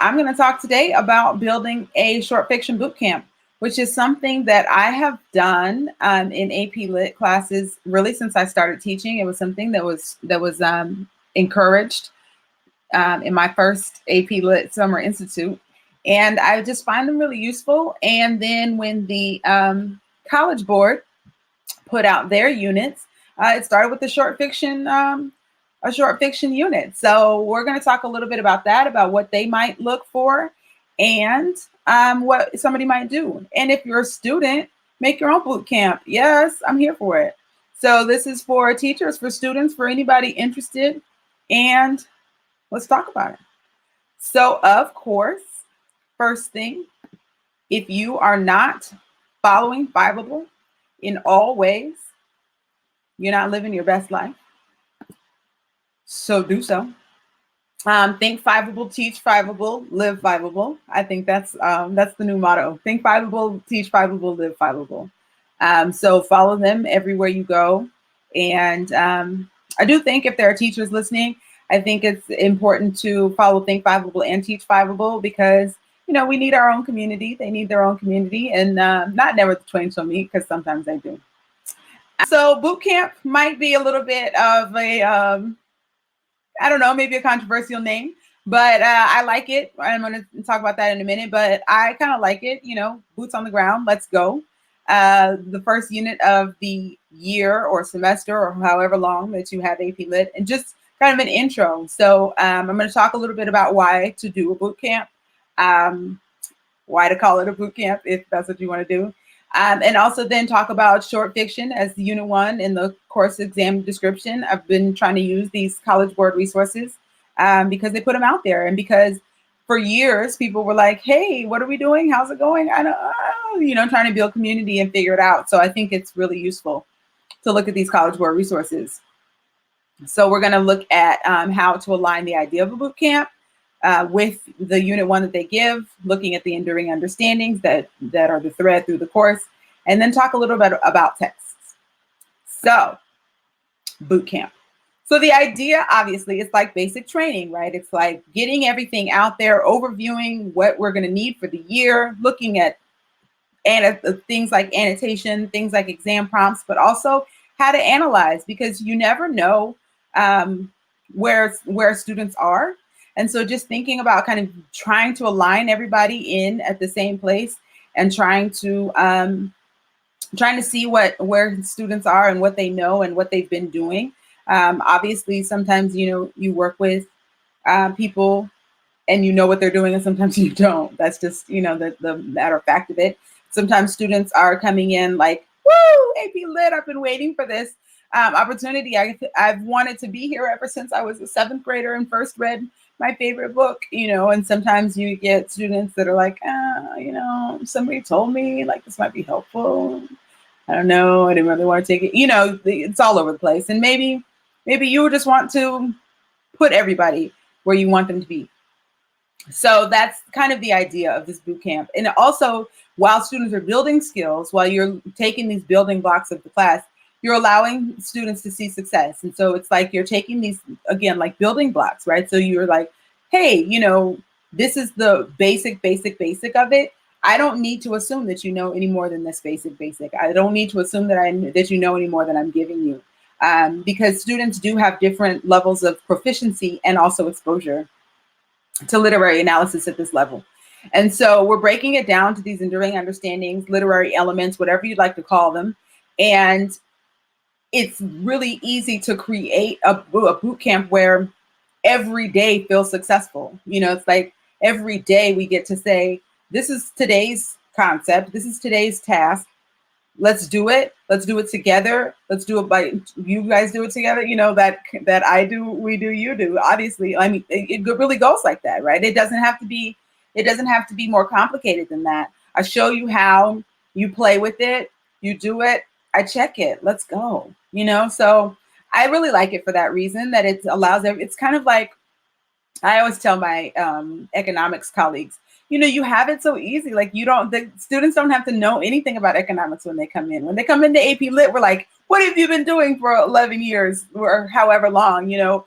I'm going to talk today about building a short fiction boot camp, which is something that I have done in AP Lit classes really since I started teaching. It was something that was encouraged in my first AP Lit Summer Institute, and I just find them really useful. And then when the College Board put out their units, it started with the short fiction. A short fiction unit. So we're going to talk a little bit about that, about what they might look for and what somebody might do. And if you're a student, make your own boot camp. Yes, I'm here for it. So this is for teachers, for students, for anybody interested. And let's talk about it. So of course, first thing, if you are not following Fiveable in all ways, you're not living your best life. So do so. Think Fiveable, teach Fiveable, live Fiveable. I think that's the new motto. Think Fiveable, teach Fiveable, live Fiveable. So follow them everywhere you go. And I do think if there are teachers listening, I think it's important to follow Think Fiveable and teach Fiveable because, you know, we need our own community. They need their own community, and not never the twain shall meet, because sometimes they do. So boot camp might be a little bit of a I don't know, maybe a controversial name, but I like it. I'm going to talk about that in a minute, but I kind of like it, you know, boots on the ground, let's go. The first unit of the year or semester or however long that you have AP Lit, and just kind of an intro. So I'm going to talk a little bit about why to do a boot camp, why to call it a boot camp if that's what you want to do. And also then talk about short fiction as unit 1 in the course exam description. I've been trying to use these College Board resources because they put them out there, and because for years people were like, hey, what are we doing? How's it going? I don't know, you know, trying to build community and figure it out. So I think it's really useful to look at these College Board resources. So we're going to look at how to align the idea of a boot camp with the unit 1 that they give, looking at the enduring understandings that are the thread through the course, and then talk a little bit about texts. So boot camp. So the idea, obviously, it's like basic training, right? It's like getting everything out there, overviewing what we're going to need for the year, looking at things like annotation, things like exam prompts, but also how to analyze, because you never know where students are. And so just thinking about kind of trying to align everybody in at the same place and trying to see where students are and what they know and what they've been doing. Obviously, sometimes, you know, you work with people and you know what they're doing, and sometimes you don't. That's just, you know, the matter of fact of it. Sometimes students are coming in like, woo, AP Lit, I've been waiting for this opportunity. I've wanted to be here ever since I was a 7th grader and first read my favorite book, you know. And sometimes you get students that are like, you know, somebody told me like this might be helpful. I don't know, I didn't really want to take it. You know, it's all over the place. And maybe you just want to put everybody where you want them to be. So that's kind of the idea of this boot camp. And also, while students are building skills, while you're taking these building blocks of the class, you're allowing students to see success. And so it's like you're taking these, again, like building blocks, right? So you're like, hey, you know, this is the basic of it. I don't need to assume that you know any more than this basic. I don't need to assume that you know any more than I'm giving you. Because students do have different levels of proficiency and also exposure to literary analysis at this level. And so we're breaking it down to these enduring understandings, literary elements, whatever you'd like to call them. And it's really easy to create a boot camp where every day feels successful. You know, it's like every day we get to say, this is today's concept. This is today's task. Let's do it. Let's do it together. Let's do it by, you guys do it together. You know, that I do, we do, you do. Obviously, I mean, it really goes like that, right? It doesn't have to be more complicated than that. I show you how, you play with it, you do it, I check it, let's go. You know, so I really like it for that reason, that it allows it's kind of like, I always tell my economics colleagues, you know, you have it so easy. Like the students don't have to know anything about economics when they come in. When they come into AP Lit, we're like, what have you been doing for 11 years or however long, you know?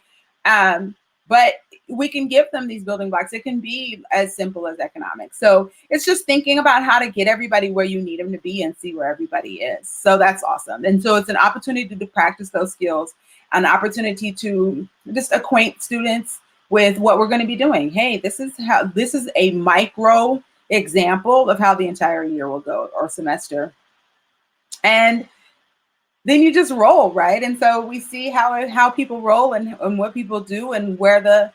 But we can give them these building blocks. It can be as simple as economics. So it's just thinking about how to get everybody where you need them to be and see where everybody is. So that's awesome. And so it's an opportunity to practice those skills, an opportunity to just acquaint students with what we're going to be doing. Hey, this is a micro example of how the entire year will go, or semester. And then you just roll, right? And so we see how people roll and what people do, and where the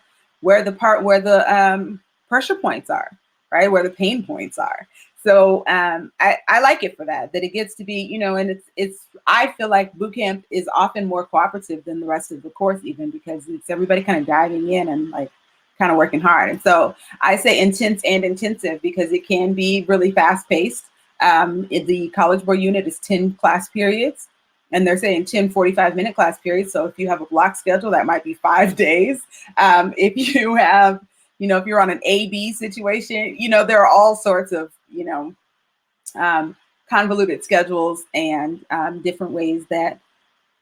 pressure points are, right? Where the pain points are. So I like it for that it gets to be, and it's I feel like boot camp is often more cooperative than the rest of the course, even because it's everybody kind of diving in and like kind of working hard. And so I say intense and intensive because it can be really fast paced. The College Board unit is 10 class periods, and they're saying 10 45-minute class periods. So if you have a block schedule, that might be 5 days. If you have, if you're on an A-B situation, there are all sorts of, convoluted schedules and different ways that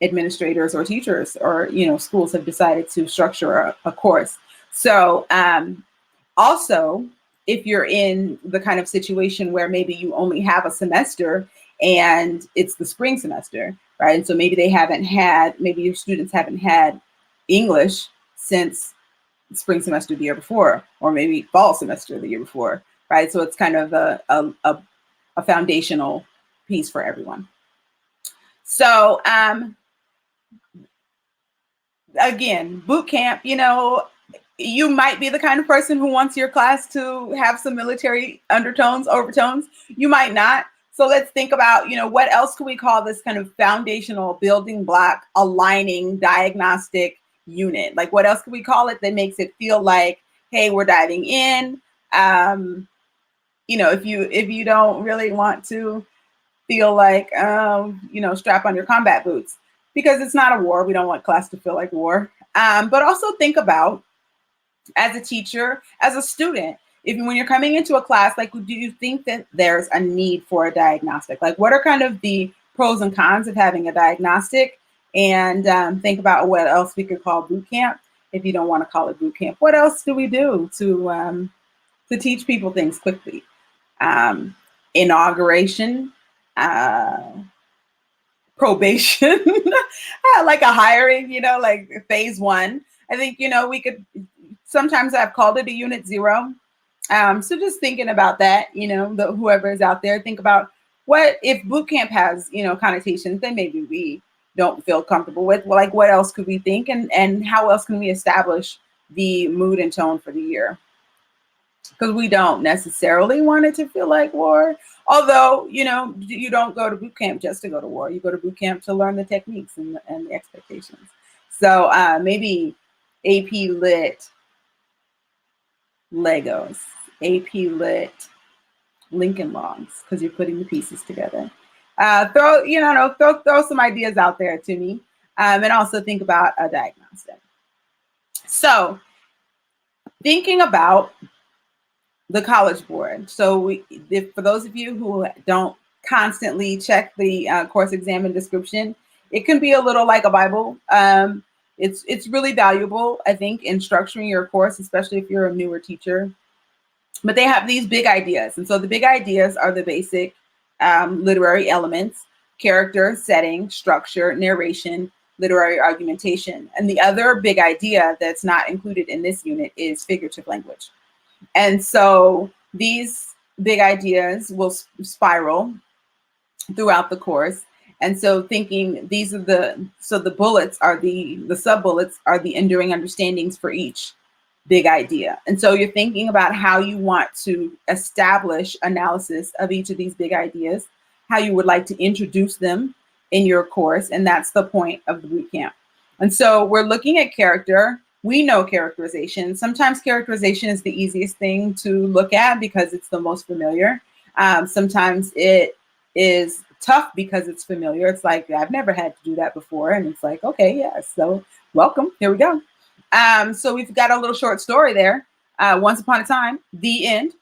administrators or teachers or, schools have decided to structure a course. So also, if you're in the kind of situation where maybe you only have a semester and it's the spring semester, right? And so maybe maybe your students haven't had English since spring semester the year before, or maybe fall semester the year before, right? So it's kind of a foundational piece for everyone. So again, boot camp, you might be the kind of person who wants your class to have some military undertones, overtones. You might not. So let's think about, what else could we call this kind of foundational building block, aligning diagnostic unit? Like, what else could we call it that makes it feel like, hey, we're diving in? If you don't really want to feel like, strap on your combat boots, because it's not a war. We don't want class to feel like war. But also think about, as a teacher, as a student, when you're coming into a class, like, do you think that there's a need for a diagnostic? Like, what are kind of the pros and cons of having a diagnostic? And think about what else we could call boot camp. If you don't want to call it boot camp, what else do we do to teach people things quickly? Inauguration, probation, like a hiring, like phase 1. I think, we could, sometimes I've called it a unit 0. So just thinking about that, whoever is out there, think about what if boot camp has, connotations that maybe we don't feel comfortable with. Well, like, what else could we think, and how else can we establish the mood and tone for the year? Because we don't necessarily want it to feel like war. Although, you don't go to boot camp just to go to war. You go to boot camp to learn the techniques and the expectations. So maybe AP Lit Legos, AP Lit Lincoln Logs, because you're putting the pieces together. Throw some ideas out there to me, and also think about a diagnostic. So thinking about the College Board. So for those of you who don't constantly check the course exam and description, it can be a little like a Bible. It's really valuable, I think, in structuring your course, especially if you're a newer teacher. But they have these big ideas. And so the big ideas are the basic literary elements: character, setting, structure, narration, literary argumentation. And the other big idea that's not included in this unit is figurative language. And so these big ideas will spiral throughout the course. And so thinking the bullets are the sub-bullets are the enduring understandings for each big idea. And so you're thinking about how you want to establish analysis of each of these big ideas, how you would like to introduce them in your course. And that's the point of the boot camp. And so we're looking at character. We know characterization. Sometimes characterization is the easiest thing to look at because it's the most familiar. Sometimes it is tough because it's familiar. It's like, I've never had to do that before. And it's like, okay, yeah, so welcome. Here we go. So we've got a little short story there. Once Upon a Time, the end.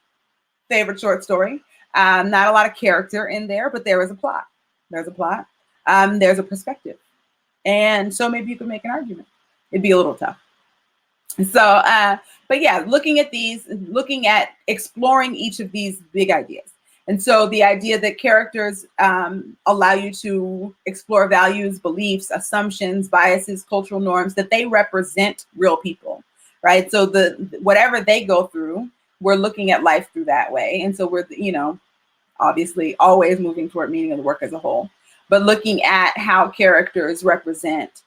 Favorite short story. Not a lot of character in there, but there is a plot. There's a plot. There's a perspective. And so maybe you could make an argument. It'd be a little tough. So, but yeah, looking at exploring each of these big ideas. And so the idea that characters allow you to explore values, beliefs, assumptions, biases, cultural norms, that they represent real people, right? So whatever they go through, we're looking at life through that way. And so we're, obviously always moving toward meaning of the work as a whole, but looking at how characters represent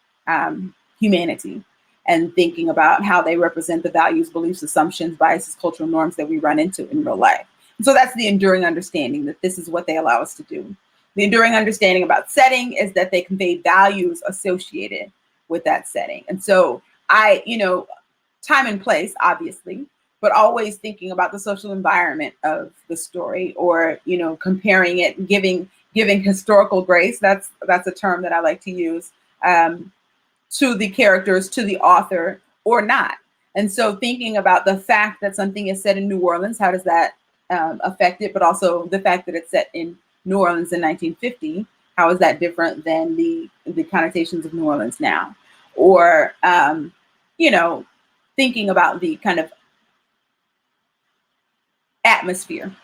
humanity and thinking about how they represent the values, beliefs, assumptions, biases, cultural norms that we run into in real life. And so that's the enduring understanding that this is what they allow us to do. The enduring understanding about setting is that they convey values associated with that setting. And so time and place, obviously, but always thinking about the social environment of the story, or comparing it, giving historical grace. That's a term that I like to use, to the characters, to the author, or not. And so thinking about the fact that something is set in New Orleans, how does that affect it? But also the fact that it's set in New Orleans in 1950, how is that different than the connotations of New Orleans now? Or thinking about the kind of atmosphere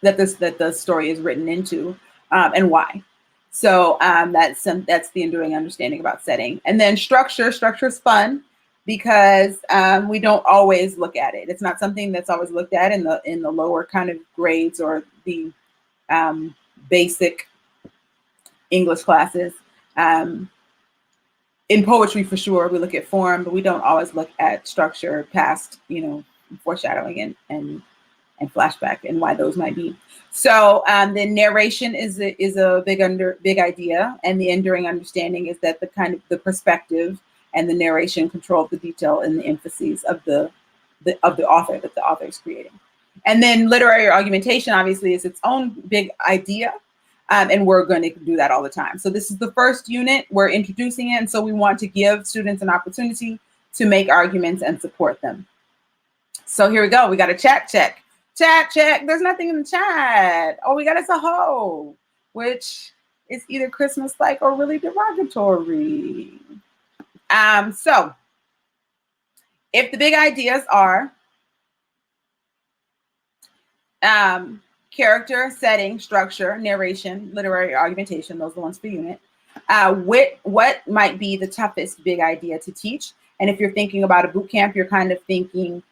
that the story is written into, and why. So that's the enduring understanding about setting. And then structure is fun because we don't always look at it. It's not something that's always looked at in the lower kind of grades or the basic English classes. In poetry, for sure, we look at form, but we don't always look at structure past, foreshadowing and flashback and why those might be. So the narration is a big idea, and the enduring understanding is that the perspective and the narration control the detail and the emphases of the author that the author is creating. And then literary argumentation obviously is its own big idea. And we're going to do that all the time. So this is the first unit. We're introducing it. And so we want to give students an opportunity to make arguments and support them. So here we go. We got a chat check. Chat check. There's nothing in the chat. All we got is a ho, which is either Christmas-like or really derogatory. So if the big ideas are character, setting, structure, narration, literary argumentation, those are the ones for unit. What might be the toughest big idea to teach? And if you're thinking about a boot camp, you're kind of thinking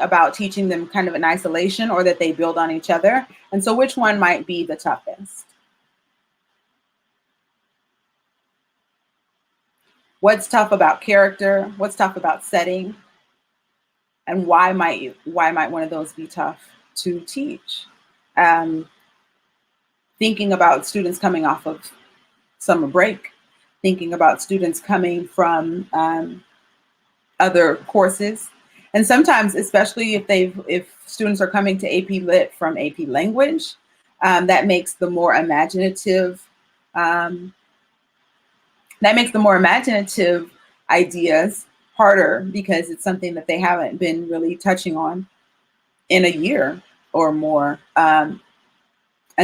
about teaching them kind of in isolation, or that they build on each other. And so which one might be the toughest? What's tough about character? What's tough about setting? And why might one of those be tough to teach? Thinking about students coming off of summer break, thinking about students coming from other courses. And sometimes, especially if students are coming to AP Lit from AP Language, that makes the more imaginative ideas harder, because it's something that they haven't been really touching on in a year or more. And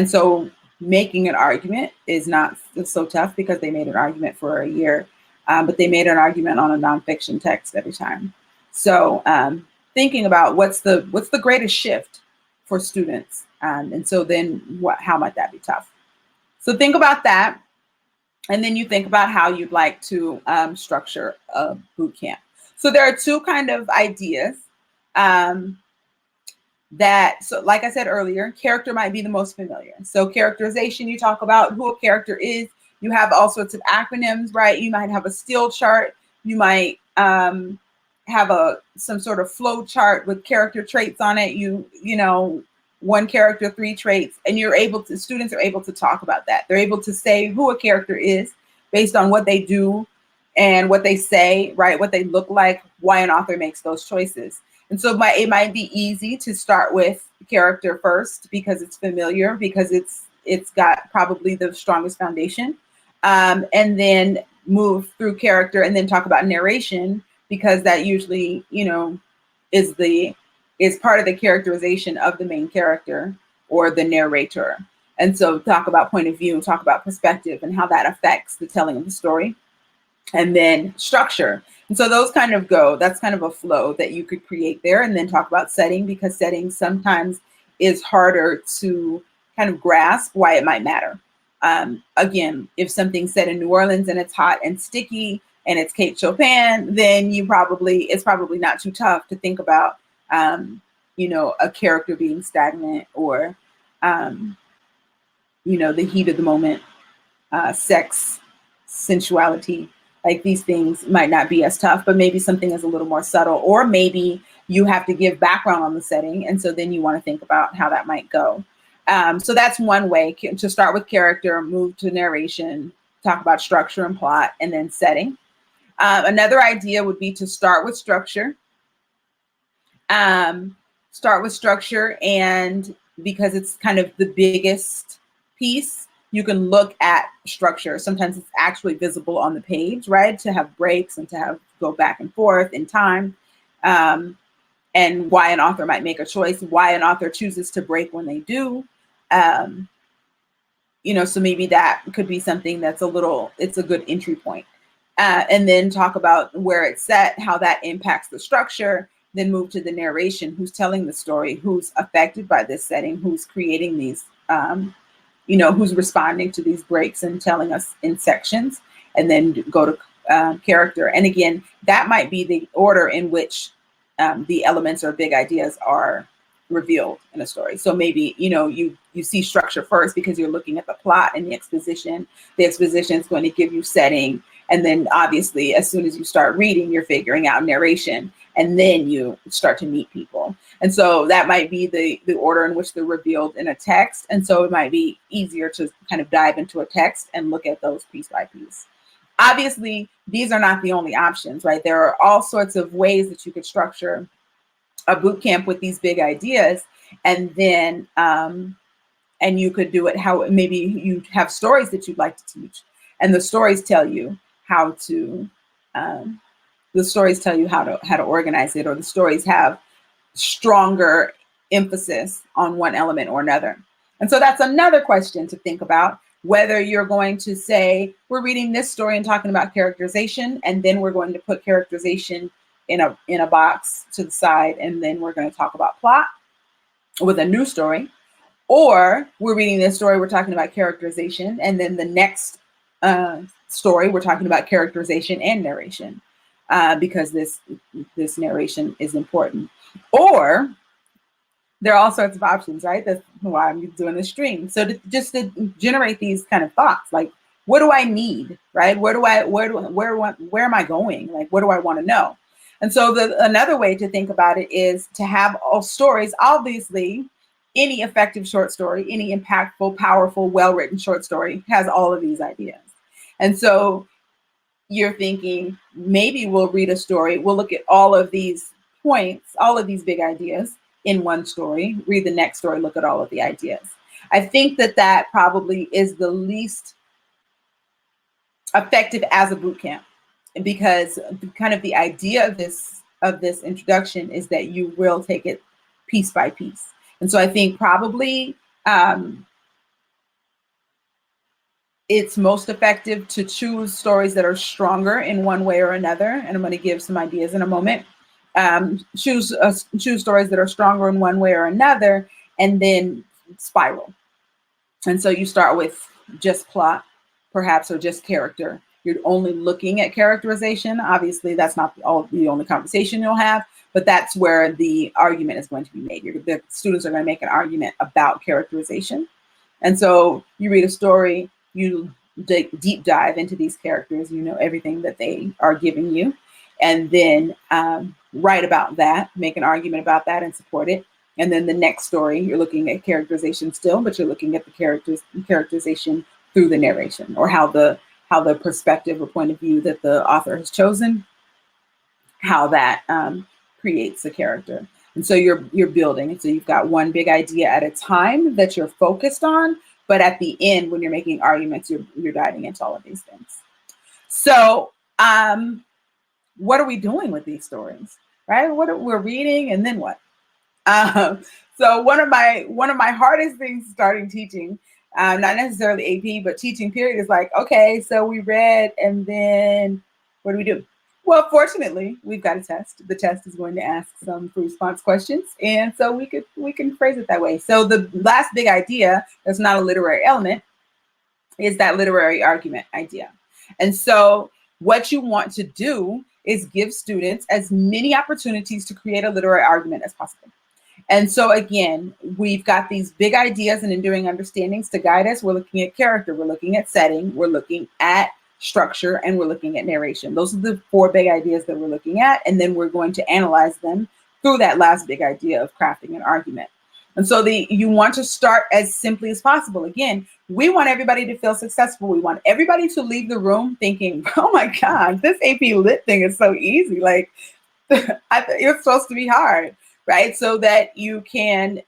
so making an argument is not so tough, because they made an argument for a year, but they made an argument on a nonfiction text every time. So thinking about what's the greatest shift for students, and so then how might that be tough? So think about that, and then you think about how you'd like to structure a boot camp. So there are two kind of ideas so like I said earlier, character might be the most familiar. So characterization, you talk about who a character is. You have all sorts of acronyms, right? You might have a still chart. You might have some sort of flow chart with character traits on it. One character, 3 traits, and students are able to talk about that. They're able to say who a character is based on what they do and what they say, right? What they look like, why an author makes those choices. And so it might be easy to start with character first, because it's familiar, because it's got probably the strongest foundation, and then move through character and then talk about narration, because that usually, is part of the characterization of the main character or the narrator. And so talk about point of view, talk about perspective and how that affects the telling of the story. and then structure. And so those kind of go, that's kind of a flow that you could create there, and then talk about setting, because setting sometimes is harder to kind of grasp why it might matter. Again, if something's set in New Orleans and it's hot and sticky and it's Kate Chopin, then it's probably not too tough to think about, a character being stagnant, or, the heat of the moment, sex, sensuality. Like, these things might not be as tough, but maybe something is a little more subtle, or maybe you have to give background on the setting. And so then you want to think about how that might go. So that's one way to start with character, move to narration, talk about structure and plot, and then setting. Another idea would be to start with structure. And because it's kind of the biggest piece, you can look at structure. Sometimes it's actually visible on the page, right? To have breaks and to have go back and forth in time, and why an author might make a choice, why an author chooses to break when they do. So maybe that could be something it's a good entry point. And then talk about where it's set, how that impacts the structure, then move to the narration, who's telling the story, who's affected by this setting, who's creating these, who's responding to these breaks and telling us in sections, and then go to character. And again, that might be the order in which the elements or big ideas are revealed in a story. So maybe, you see structure first because you're looking at the plot and the exposition. The exposition is going to give you setting. And then obviously, as soon as you start reading, you're figuring out narration, and then you start to meet people. And so that might be the order in which they're revealed in a text. And so it might be easier to kind of dive into a text and look at those piece by piece. Obviously, these are not the only options, right? There are all sorts of ways that you could structure a boot camp with these big ideas. And then, and you could do it how maybe you have stories that you'd like to teach, and the stories tell you how to organize it, or the stories have stronger emphasis on one element or another. And so that's another question to think about, whether you're going to say, we're reading this story and talking about characterization, and then we're going to put characterization in a box to the side, and then we're going to talk about plot with a new story. Or we're reading this story, we're talking about characterization, and then the next story, we're talking about characterization and narration, because this narration is important. Or there are all sorts of options, right? That's why I'm doing this stream. So to generate these kind of thoughts, like, what do I need, right? Where am I going? Like, what do I want to know? And so another way to think about it is to have all stories. Obviously, any effective short story, any impactful, powerful, well-written short story has all of these ideas. And so you're thinking, maybe we'll read a story, we'll look at all of these points, all of these big ideas in one story, read the next story, look at all of the ideas. I think that probably is the least effective as a boot camp, because kind of the idea of this introduction is that you will take it piece by piece. And so I think probably it's most effective to choose stories that are stronger in one way or another. And I'm going to give some ideas in a moment. Choose stories that are stronger in one way or another, and then spiral. And so you start with just plot, perhaps, or just character. You're only looking at characterization. Obviously, that's not the only conversation you'll have, but that's where the argument is going to be made. The students are going to make an argument about characterization. And so you read a story, you deep dive into these characters, you know everything that they are giving you, and then write about that, make an argument about that and support it. And then the next story, you're looking at characterization still, but you're looking at the characterization through the narration, or how the perspective or point of view that the author has chosen, how that creates a character. And so you're building. So you've got one big idea at a time that you're focused on, but at the end, when you're making arguments, you're diving into all of these things. So what are we doing with these stories, right? We're reading, and then what? So one of my hardest things starting teaching, not necessarily AP, but teaching period, is like, okay, so we read, and then what do we do? Well, fortunately, we've got a test. The test is going to ask some free response questions, and so we can phrase it that way. So the last big idea that's not a literary element is that literary argument idea. And so what you want to do is give students as many opportunities to create a literary argument as possible. And so again, we've got these big ideas and enduring understandings to guide us. We're looking at character, we're looking at setting, we're looking at structure, and we're looking at narration. Those are the four big ideas that we're looking at. And then we're going to analyze them through that last big idea of crafting an argument. And so you want to start as simply as possible. Again, we want everybody to feel successful. We want everybody to leave the room thinking, oh my God, this AP Lit thing is so easy. Like, it's supposed to be hard, right? So that you can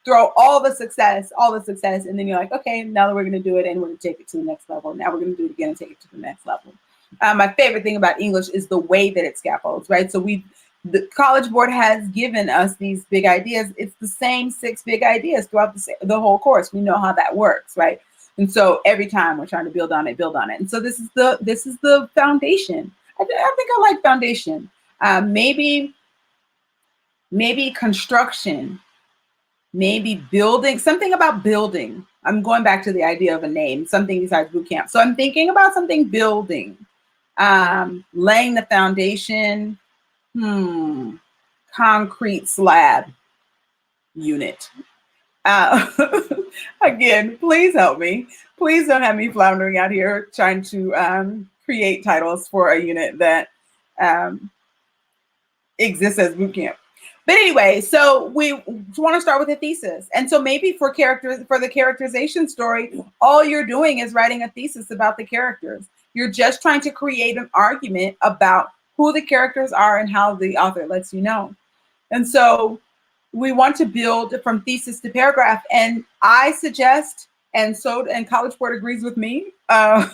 throw all the success, and then you're like, okay, now that we're going to do it and we're going to take it to the next level. Now we're going to do it again and take it to the next level. My favorite thing about English is the way that it scaffolds, right? So the College Board has given us these big ideas. It's the same 6 big ideas throughout the whole course. We know how that works, right? And so every time we're trying to build on it. And so this is the foundation. I think I like foundation. Maybe construction, maybe building, something about building. I'm going back to the idea of a name, something besides boot camp. So I'm thinking about something building, laying the foundation, concrete slab unit. Again, please help me. Please don't have me floundering out here trying to create titles for a unit that exists as boot camp. But anyway, so we want to start with a thesis. And so maybe for the characterization story, all you're doing is writing a thesis about the characters. You're just trying to create an argument about who the characters are and how the author lets you know. And so we want to build from thesis to paragraph. And I suggest, and College Board agrees with me, as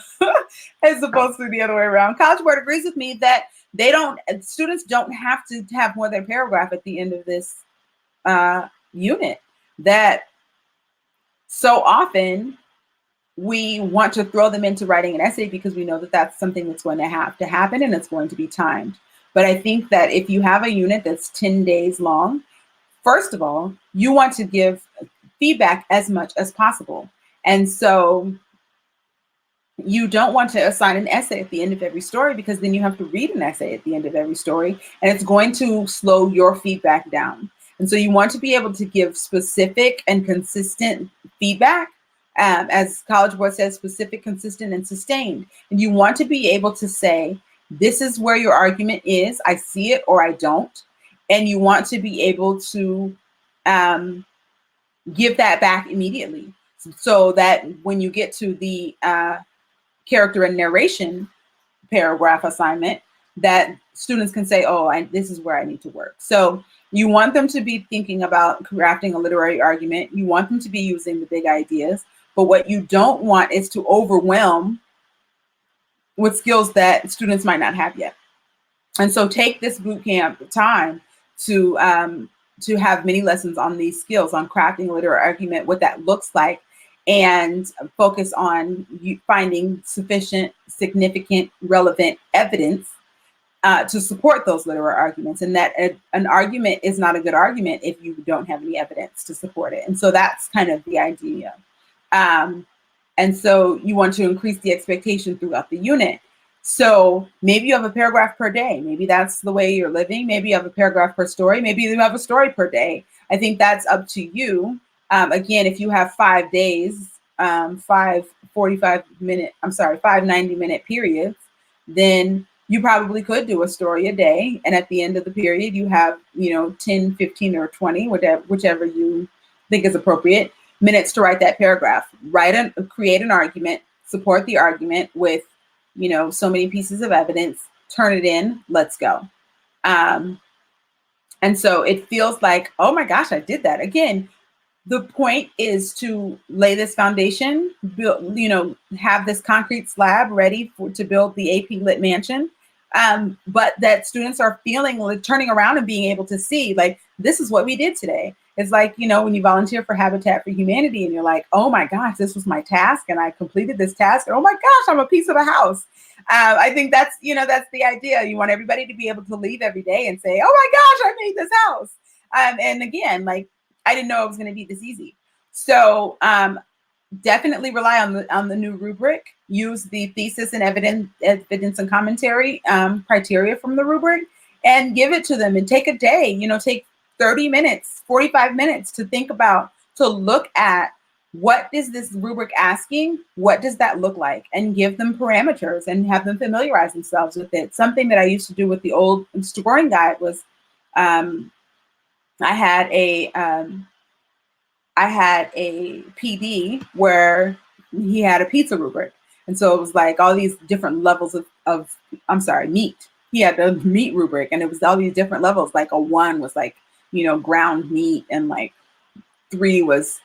opposed to the other way around. College Board agrees with me that students don't have to have more than a paragraph at the end of this unit. That so often we want to throw them into writing an essay because we know that that's something that's going to have to happen and it's going to be timed. But I think that if you have a unit that's 10 days long, first of all, you want to give feedback as much as possible. And so you don't want to assign an essay at the end of every story, because then you have to read an essay at the end of every story, and it's going to slow your feedback down. And so you want to be able to give specific and consistent feedback, as College Board says, specific, consistent, and sustained. And you want to be able to say, this is where your argument is, I see it or I don't. And you want to be able to give that back immediately, so that when you get to the character and narration paragraph assignment, that students can say, oh, this is where I need to work. So you want them to be thinking about crafting a literary argument. You want them to be using the big ideas. But what you don't want is to overwhelm with skills that students might not have yet. And so take this boot camp time to have many lessons on these skills, on crafting a literary argument, what that looks like, and focus on finding sufficient, significant, relevant evidence to support those literary arguments. And that an argument is not a good argument if you don't have any evidence to support it. And so that's kind of the idea. And so you want to increase the expectation throughout the unit. So maybe you have a paragraph per day. Maybe that's the way you're living. Maybe you have a paragraph per story. Maybe you have a story per day. I think that's up to you. Again, if you have 5 days, 5 90-minute periods, then you probably could do a story a day. And at the end of the period, you have, 10, 15, or 20, whichever you think is appropriate, minutes to write that paragraph. Create an argument, support the argument with, so many pieces of evidence, turn it in, let's go. And so it feels like, oh my gosh, I did that. Again, the point is to lay this foundation, build, have this concrete slab ready to build the AP Lit mansion. But that students are turning around and being able to see, like, this is what we did today. It's like, you know, when you volunteer for Habitat for Humanity and you're like, oh my gosh, this was my task and I completed this task. And oh my gosh, I'm a piece of the house. I think that's, you know, that's the idea. You want everybody to be able to leave every day and say, oh my gosh, I made this house. And again, like, I didn't know it was going to be this easy. So definitely rely on the new rubric. Use the thesis and evidence and commentary criteria from the rubric, and give it to them, and take a day, you know, take 30 minutes, 45 minutes to think about, to look at, what is this rubric asking? What does that look like? And give them parameters and have them familiarize themselves with it. Something that I used to do with the old scoring guide was I had a PD where he had a pizza rubric. And so it was like all these different levels of meat. He had the meat rubric, and it was all these different levels. Like a 1 was like, you know, ground meat, and like 3 was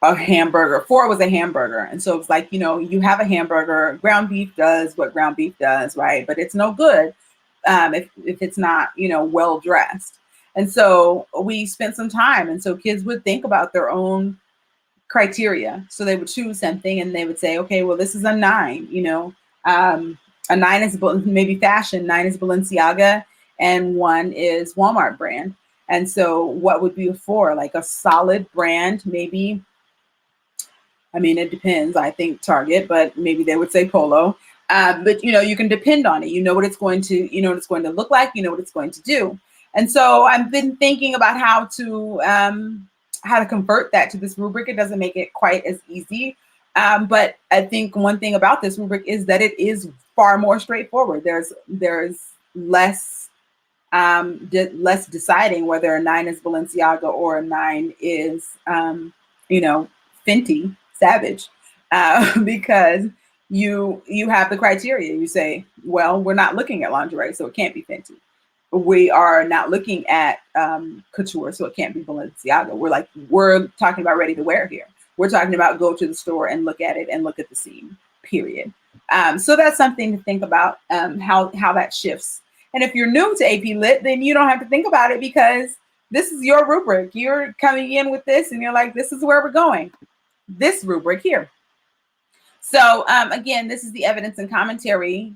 a hamburger, 4 was a hamburger. And so it's like, you know, you have a hamburger, ground beef does what ground beef does, right? But it's no good if it's not, you know, well dressed. And so we spent some time. And so kids would think about their own criteria. So they would choose something and they would say, okay, well, this is a 9, you know, a 9 is maybe fashion, 9 is Balenciaga, and 1 is Walmart brand. And so what would be a 4? Like a solid brand, maybe, I mean, it depends, I think Target, but maybe they would say Polo. But, you know, you can depend on it. You know what it's going to, you know what it's going to look like, you know what it's going to do. And so I've been thinking about how to convert that to this rubric. It doesn't make it quite as easy. But I think one thing about this rubric is that it is far more straightforward. There's less deciding whether a 9 is Balenciaga or a 9 is, you know, Fenty Savage, because you have the criteria. You say, well, we're not looking at lingerie, so it can't be Fenty. We are not looking at couture, so it can't be Balenciaga. We're talking about ready to wear here. We're talking about go to the store and look at it and look at the seam, period. So that's something to think about, how that shifts. And if you're new to AP Lit, then you don't have to think about it, because this is your rubric. You're coming in with this and you're like, this is where we're going. This rubric here. So again, this is the evidence and commentary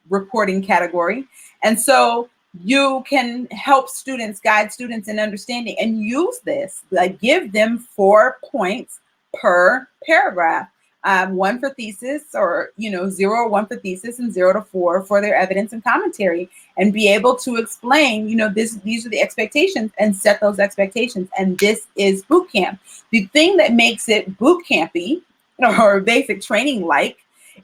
reporting category. And so you can help students, guide students in understanding, and use this, like give them 4 points per paragraph. 1 for thesis, or, you know, 0 or 1 for thesis, and 0 to 4 for their evidence and commentary, and be able to explain, you know, these are the expectations, and set those expectations. And this is boot camp. The thing that makes it boot campy or basic training like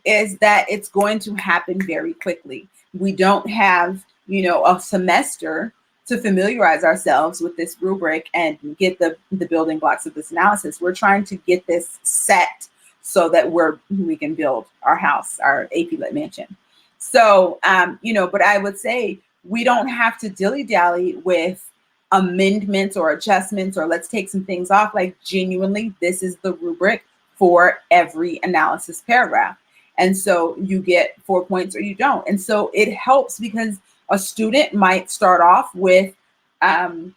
is that it's going to happen very quickly. We don't have, you know, a semester to familiarize ourselves with this rubric and get the building blocks of this analysis. We're trying to get this set so that we can build our house, our AP Lit mansion. So, you know, but I would say we don't have to dilly-dally with amendments or adjustments or let's take some things off. Like, genuinely, this is the rubric for every analysis paragraph. And so you get 4 points or you don't. And so it helps, because a student might start off with a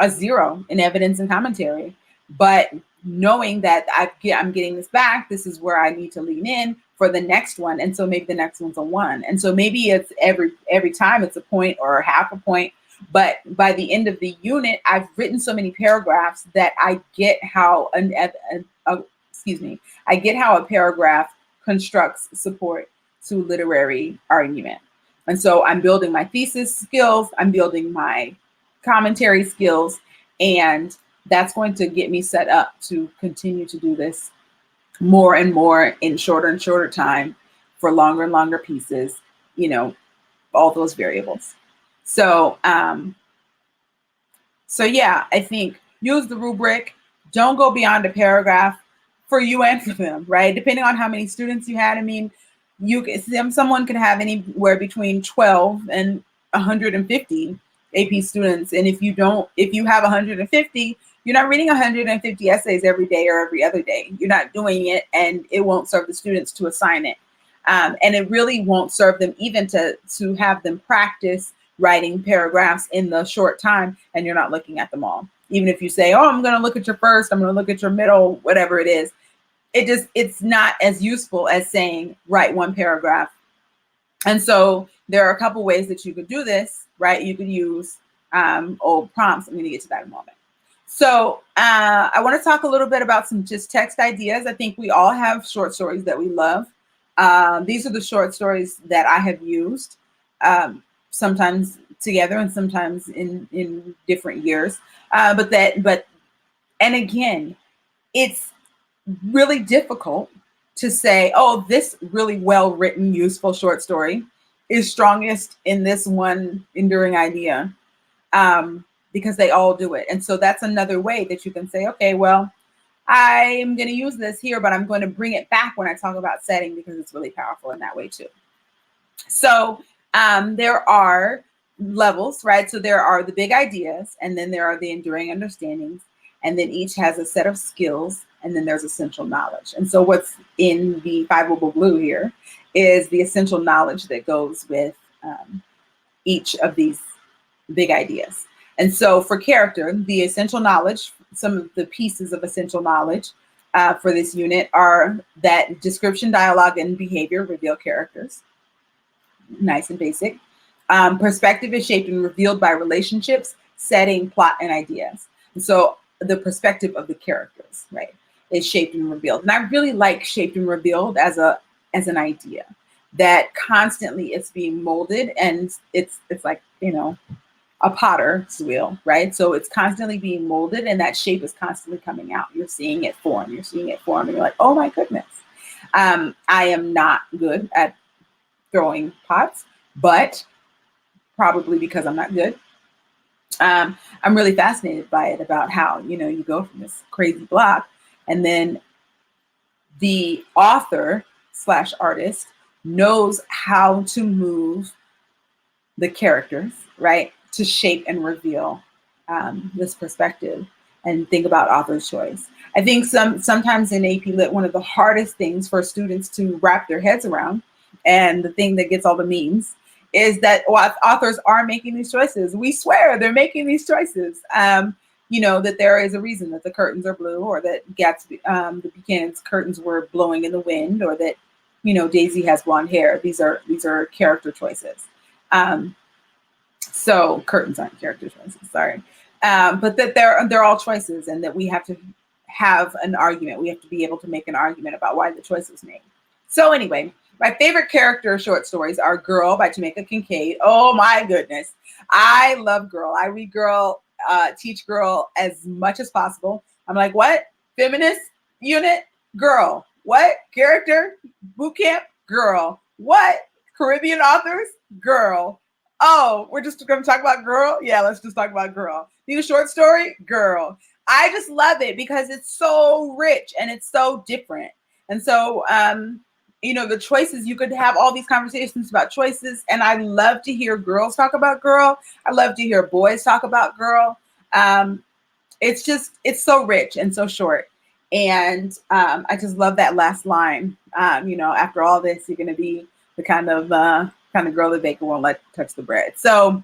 0 in evidence and commentary, but knowing that I'm getting this back, this is where I need to lean in for the next one. And so maybe the next one's a 1. And so maybe it's every time it's a point or half a point. But by the end of the unit, I've written so many paragraphs that I get how I get how a paragraph constructs support to literary argument. And so I'm building my thesis skills, I'm building my commentary skills, and that's going to get me set up to continue to do this more and more in shorter and shorter time for longer and longer pieces, you know, all those variables. So, yeah, I think use the rubric, don't go beyond a paragraph for you and for them, right? Depending on how many students you had. I mean, someone could have anywhere between 12 and 150 AP students. And if you have 150, you're not reading 150 essays every day or every other day. You're not doing it, and it won't serve the students to assign it. And it really won't serve them even to have them practice writing paragraphs in the short time, and you're not looking at them all. Even if you say, oh, I'm going to look at your first, I'm going to look at your middle, whatever it is, it's not as useful as saying, write one paragraph. And so there are a couple ways that you could do this, right? You could use old prompts. I'm going to get to that in a moment. So I want to talk a little bit about some just text ideas. I think we all have short stories that we love. These are the short stories that I have used, sometimes together and sometimes in different years. And again, it's really difficult to say, oh, this really well-written, useful short story is strongest in this one enduring idea, because they all do it. And so that's another way that you can say, okay, well, I'm going to use this here, but I'm going to bring it back when I talk about setting, because it's really powerful in that way too. So there are levels, right? So there are the big ideas, and then there are the enduring understandings, and then each has a set of skills, and then there's essential knowledge. And so what's in the Fiveable blue here is the essential knowledge that goes with each of these big ideas. And so for character, the essential knowledge, some of the pieces of essential knowledge for this unit are that description, dialogue, and behavior reveal characters. Nice and basic. Perspective is shaped and revealed by relationships, setting, plot, and ideas. And so the perspective of the characters, right, is shaped and revealed. And I really like shaped and revealed as an idea that constantly it's being molded, and it's like, a potter's wheel, right? So it's constantly being molded, and that shape is constantly coming out. You're seeing it form, and you're like, oh my goodness. I am not good at throwing pots, but probably because I'm not good. I'm really fascinated by it, about how, you go from this crazy block, and then the author / artist knows how to move the characters, right, to shape and reveal this perspective, and think about author's choice. I think sometimes in AP Lit, one of the hardest things for students to wrap their heads around, and the thing that gets all the memes, is that authors are making these choices. We swear they're making these choices. That there is a reason that the curtains are blue, or that Gatsby, the Buchanan's curtains were blowing in the wind, or that, Daisy has blonde hair. These are character choices. So curtains aren't character choices, sorry. But that they're all choices, and that we have to have an argument. We have to be able to make an argument about why the choice was made. So anyway, my favorite character short stories are Girl by Jamaica Kincaid. Oh my goodness. I love Girl. I read Girl, teach Girl as much as possible. I'm like, what? Feminist unit? Girl. What? Character? Boot camp? Girl. What? Caribbean authors? Girl. Oh, we're just going to talk about Girl? Yeah, let's just talk about Girl. Need a short story? Girl. I just love it because it's so rich and it's so different. And so, the choices, you could have all these conversations about choices. And I love to hear girls talk about Girl. I love to hear boys talk about Girl. It's so rich and so short. And I just love that last line. After all this, you're going to be the kind of girl that baker won't let touch the bread. So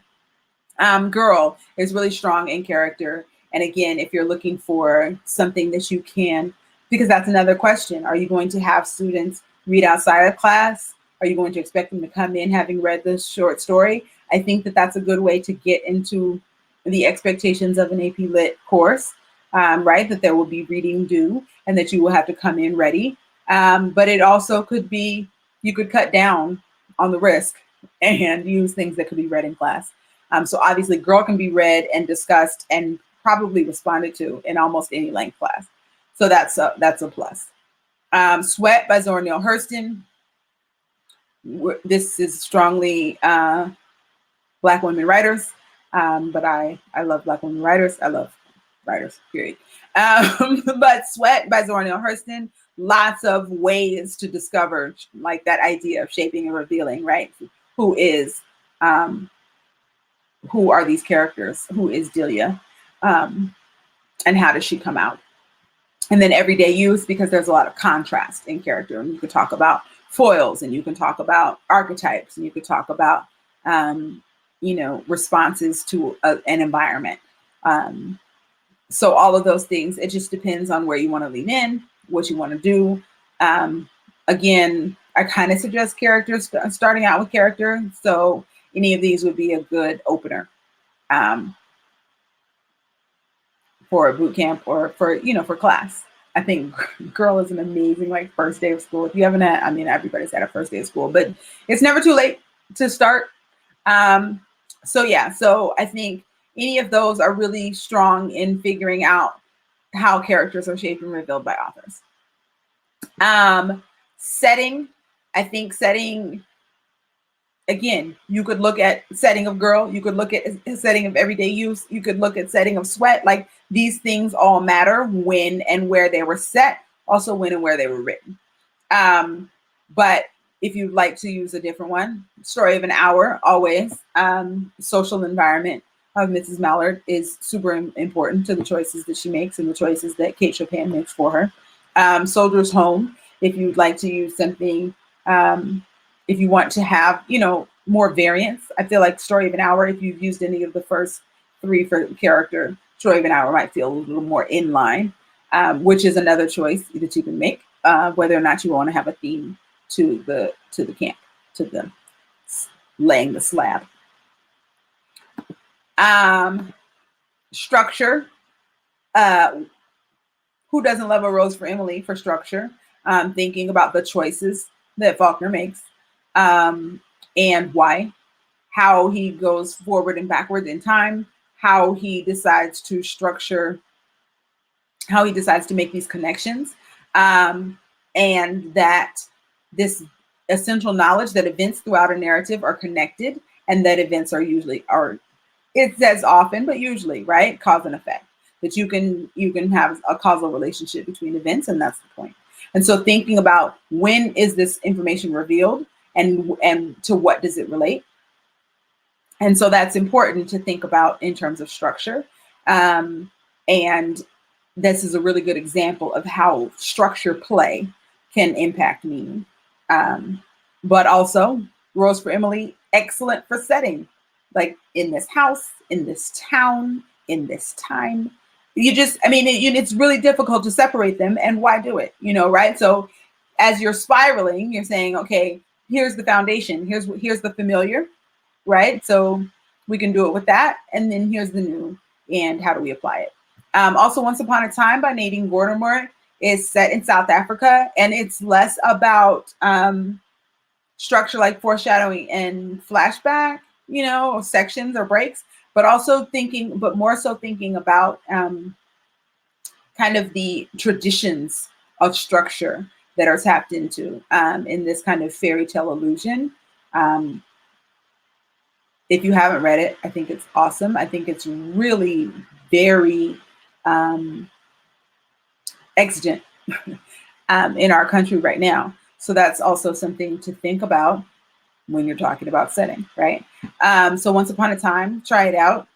Girl is really strong in character. And again, if you're looking for something that you can, because that's another question. Are you going to have students read outside of class? Are you going to expect them to come in having read this short story? I think that that's a good way to get into the expectations of an AP Lit course, right? That there will be reading due and that you will have to come in ready. But it also could be, you could cut down on the risk and use things that could be read in class. So obviously Girl can be read and discussed and probably responded to in almost any length class. So that's a plus. Sweat by Zora Neale Hurston. This is strongly Black women writers, but I love Black women writers. I love writers, period. But Sweat by Zora Neale Hurston, lots of ways to discover like that idea of shaping and revealing, right? Who are these characters? Who is Delia? And how does she come out? And then everyday use, because there's a lot of contrast in character. And you could talk about foils, and you can talk about archetypes, and you could talk about, responses to an environment. So all of those things, it just depends on where you want to lean in, what you want to do. Again, I kind of suggest characters, starting out with character. So any of these would be a good opener for a boot camp or for, for class. I think Girl is an amazing like first day of school. If you haven't had, I mean, everybody's had a first day of school, but it's never too late to start. So yeah, so I think any of those are really strong in figuring out how characters are shaped and revealed by authors. Setting, I think setting, again, you could look at setting of Girl, you could look at setting of Everyday Use, you could look at setting of Sweat. Like these things all matter when and where they were set, also when and where they were written. But if you'd like to use a different one, Story of an Hour, always. Social environment of Mrs. Mallard is super important to the choices that she makes and the choices that Kate Chopin makes for her. Soldier's Home, if you'd like to use something, if you want to have, more variance. I feel like Story of an Hour, if you've used any of the first three for character, Story of an Hour might feel a little more in line, which is another choice that you can make, whether or not you want to have a theme to the camp, to the laying the slab. Structure. Who doesn't love a Rose for Emily for structure? Thinking about the choices that Faulkner makes and why, how he goes forward and backwards in time, how he decides to structure, how he decides to make these connections, and that this essential knowledge that events throughout a narrative are connected and that events are usually, it says often, but usually, right, cause and effect. That you can have a causal relationship between events, and that's the point. And so thinking about when is this information revealed and to what does it relate? And so that's important to think about in terms of structure. And this is a really good example of how structure play can impact meaning. But also, Rose for Emily, excellent for setting, like in this house, in this town, in this time. It's really difficult to separate them, and why do it, right? So as you're spiraling, you're saying, okay, here's the foundation, here's the familiar, right? So we can do it with that, and then here's the new, and how do we apply it? Also, Once Upon a Time by Nadine Gordimer is set in South Africa, and it's less about structure like foreshadowing and flashback, sections or breaks, but more so thinking about kind of the traditions of structure that are tapped into in this kind of fairy tale illusion. If you haven't read it, I think it's awesome. I think it's really very exigent in our country right now. So that's also something to think about when you're talking about setting, right? So Once Upon a Time, try it out.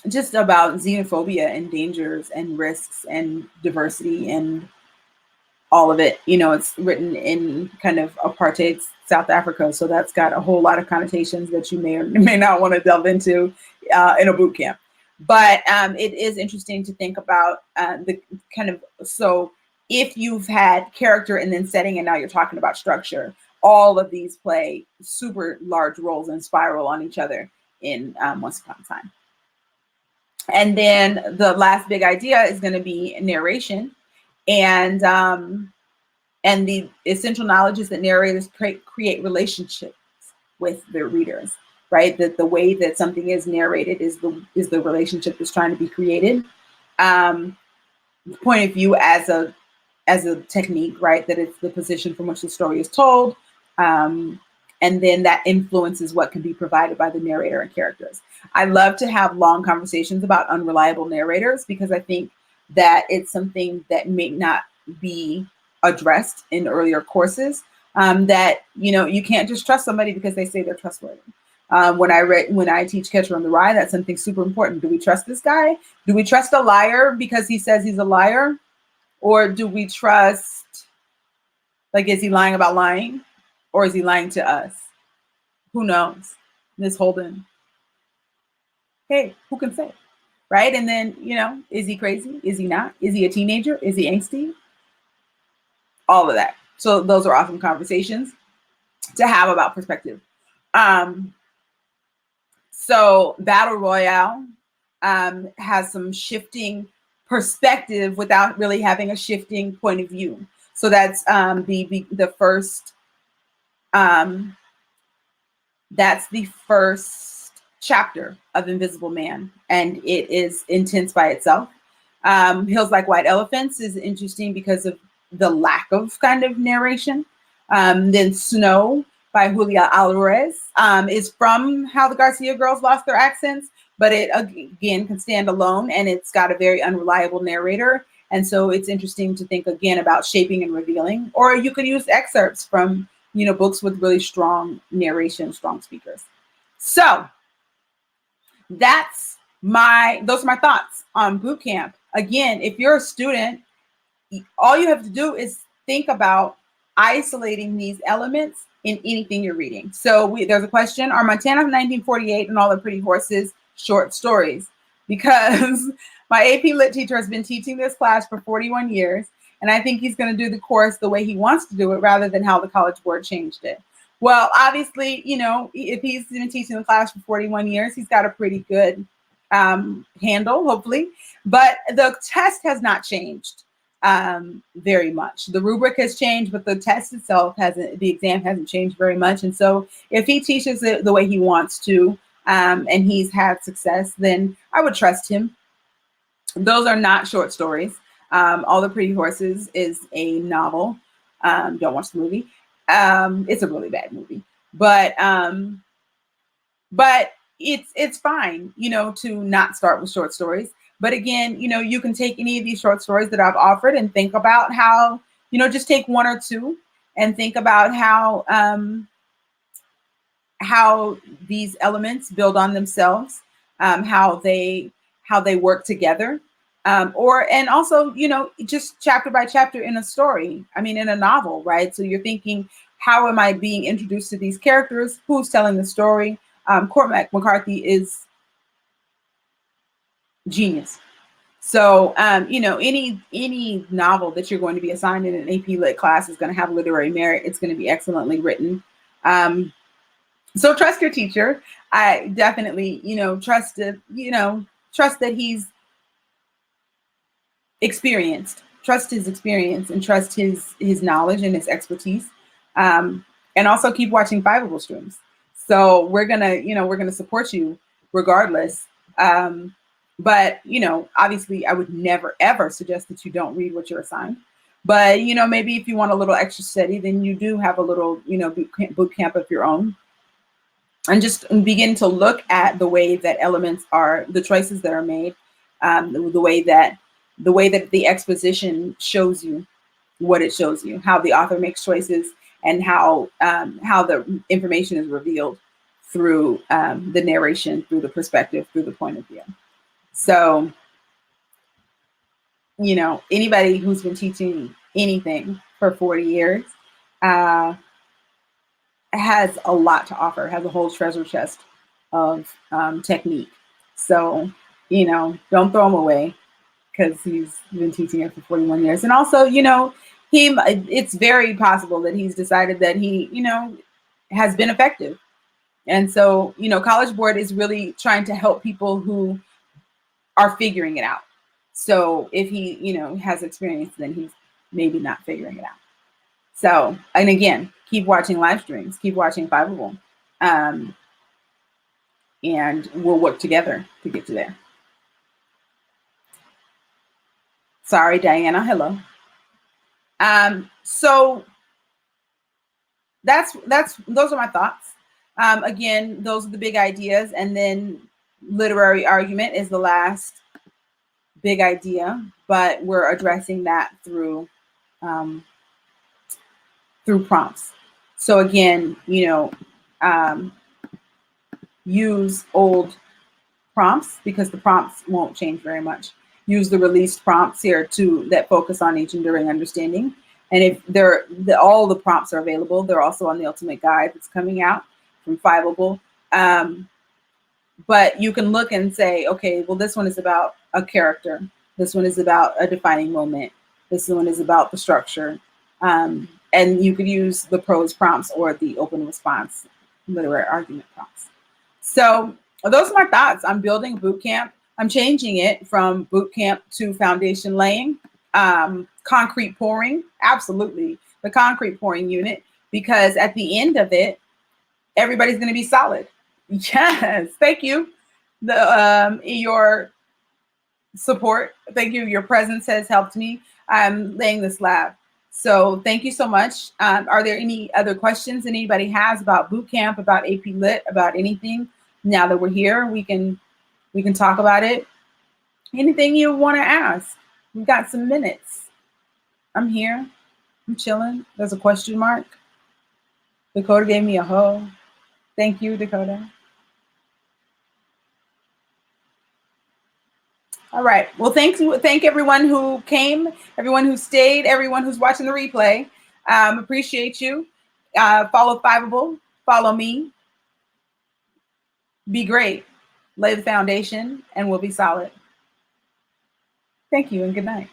Just about xenophobia and dangers and risks and diversity and all of it. It's written in kind of apartheid South Africa, so that's got a whole lot of connotations that you may or may not want to delve into in a boot camp. But it is interesting to think about the kind of, so if you've had character and then setting, and now you're talking about structure, all of these play super large roles and spiral on each other in Once Upon a Time. And then the last big idea is going to be narration. And the essential knowledge is that narrators create relationships with their readers, right? That the way that something is narrated is the relationship that's trying to be created. Point of view as a technique, right? That it's the position from which the story is told. And then that influences what can be provided by the narrator and characters. I love to have long conversations about unreliable narrators because I think that it's something that may not be addressed in earlier courses, that, you can't just trust somebody because they say they're trustworthy. When I teach Catcher in the Rye, that's something super important. Do we trust this guy? Do we trust a liar because he says he's a liar? Or do we trust, like, is he lying about lying? Or is he lying to us? Who knows? Ms. Holden. Hey, who can say? right? And then, is he crazy? Is he not? Is he a teenager? Is he angsty? All of that. So those are awesome conversations to have about perspective. So Battle Royale has some shifting perspective without really having a shifting point of view. So that's the first. That's the first chapter of Invisible Man, and it is intense by itself. Hills Like White Elephants is interesting because of the lack of kind of narration. Then Snow by Julia Alvarez is from How the Garcia Girls Lost Their Accents, but it again can stand alone, and it's got a very unreliable narrator. And so it's interesting to think again about shaping and revealing, or you could use excerpts from books with really strong narration, strong speakers. So those are my thoughts on boot camp. Again, if you're a student, all you have to do is think about isolating these elements in anything you're reading. So there's a question: are Montana of 1948 and All the Pretty Horses short stories? Because my AP Lit teacher has been teaching this class for 41 years, and I think he's going to do the course the way he wants to do it rather than how the College Board changed it. Well, obviously, if he's been teaching the class for 41 years, he's got a pretty good handle, hopefully. But the test has not changed very much. The rubric has changed, but the test itself the exam hasn't changed very much. And so if he teaches it the way he wants to, and he's had success, then I would trust him. Those are not short stories. All the Pretty Horses is a novel. Don't watch the movie. It's a really bad movie, but it's fine, to not start with short stories. But again, you can take any of these short stories that I've offered and think about how, just take one or two and think about how these elements build on themselves, how they work together. And also, just chapter by chapter in a story. I mean, in a novel, right? So you're thinking, how am I being introduced to these characters? Who's telling the story? Cormac McCarthy is genius. So, any novel that you're going to be assigned in an AP Lit class is going to have literary merit. It's going to be excellently written. So trust your teacher. I definitely, trust that he's experienced. Trust his experience and trust his knowledge and his expertise. And also keep watching Fiveable streams. So we're gonna support you regardless. But obviously I would never ever suggest that you don't read what you're assigned. But maybe if you want a little extra study, then you do have a little boot camp of your own. And just begin to look at the way that elements are, the choices that are made, the way that the exposition shows you what it shows you, how the author makes choices, and how the information is revealed through the narration, through the perspective, through the point of view. So, anybody who's been teaching anything for 40 years has a lot to offer, has a whole treasure chest of technique. So, don't throw him away because he's been teaching it for 41 years. And also, it's very possible that he's decided that he, has been effective. And so, College Board is really trying to help people who are figuring it out. So if he, has experience, then he's maybe not figuring it out. So, and again, keep watching live streams, keep watching Fiveable, and we'll work together to get to there. Sorry, Diana. Hello. So those are my thoughts. Again, those are the big ideas, and then literary argument is the last big idea, but we're addressing that through prompts. So again, use old prompts because the prompts won't change very much. Use the released prompts here that focus on each enduring understanding. And if all the prompts are available, they're also on the Ultimate Guide that's coming out from Fiveable. but you can look and say, okay, well, this one is about a character. This one is about a defining moment. This one is about the structure. And you could use the prose prompts or the open response literary argument prompts. So those are my thoughts on building boot camp. I'm changing it from boot camp to foundation laying, concrete pouring, absolutely the concrete pouring unit, because at the end of it, everybody's going to be solid. Yes, thank you. Your support, thank you. Your presence has helped me. I'm laying this lab. So thank you so much. Are there any other questions anybody has about boot camp, about AP Lit, about anything? Now that we're here, we can talk about it. Anything you want to ask? We've got some minutes. I'm here. I'm chilling. There's a question mark. Dakota gave me a hoe. Thank you, Dakota. All right. Well, thank everyone who came, everyone who stayed, everyone who's watching the replay. Appreciate you. Follow Fiveable. Follow me. Be great. Lay the foundation, and we'll be solid. Thank you, and good night.